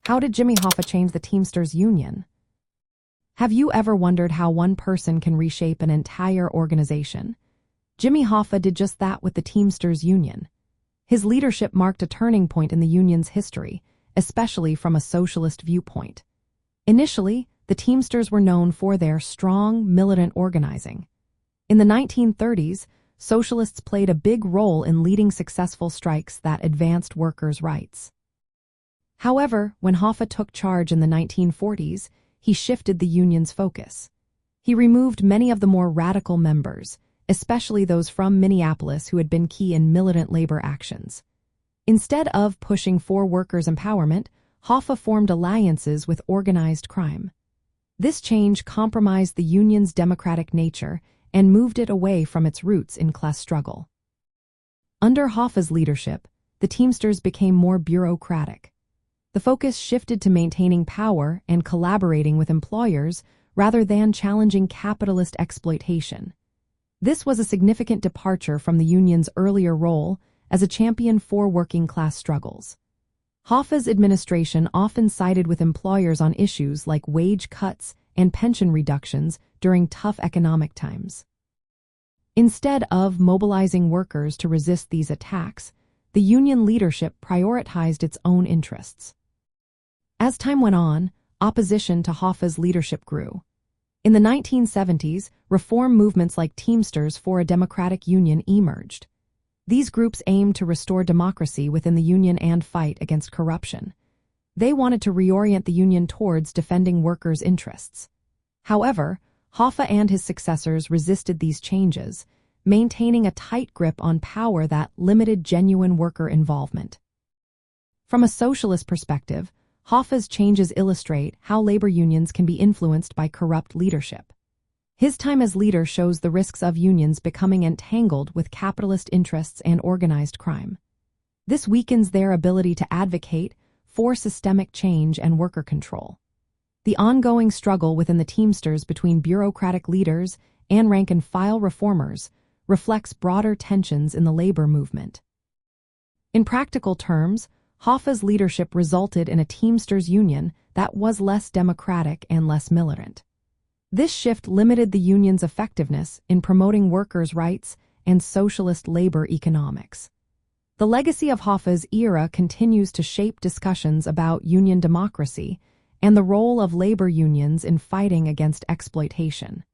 How did Jimmy Hoffa change the Teamsters Union? Have you ever wondered how one person can reshape an entire organization? Jimmy Hoffa did just that with the Teamsters Union. His leadership marked a turning point in the union's history, especially from a socialist viewpoint. Initially, the Teamsters were known for their strong, militant organizing. In the 1930s, socialists played a big role in leading successful strikes that advanced workers' rights. However, when Hoffa took charge in the 1940s, he shifted the union's focus. He removed many of the more radical members, especially those from Minneapolis who had been key in militant labor actions. Instead of pushing for workers' empowerment, Hoffa formed alliances with organized crime. This change compromised the union's democratic nature and moved it away from its roots in class struggle. Under Hoffa's leadership, the Teamsters became more bureaucratic. The focus shifted to maintaining power and collaborating with employers rather than challenging capitalist exploitation. This was a significant departure from the union's earlier role as a champion for working-class struggles. Hoffa's administration often sided with employers on issues like wage cuts and pension reductions during tough economic times. Instead of mobilizing workers to resist these attacks, the union leadership prioritized its own interests. As time went on, opposition to Hoffa's leadership grew. In the 1970s, reform movements like Teamsters for a Democratic Union emerged. These groups aimed to restore democracy within the union and fight against corruption. They wanted to reorient the union towards defending workers' interests. However, Hoffa and his successors resisted these changes, maintaining a tight grip on power that limited genuine worker involvement. From a socialist perspective, Hoffa's changes illustrate how labor unions can be influenced by corrupt leadership. His time as leader shows the risks of unions becoming entangled with capitalist interests and organized crime. This weakens their ability to advocate for systemic change and worker control. The ongoing struggle within the Teamsters between bureaucratic leaders and rank-and-file reformers reflects broader tensions in the labor movement. In practical terms, Hoffa's leadership resulted in a Teamsters Union that was less democratic and less militant. This shift limited the union's effectiveness in promoting workers' rights and socialist labor economics. The legacy of Hoffa's era continues to shape discussions about union democracy and the role of labor unions in fighting against exploitation.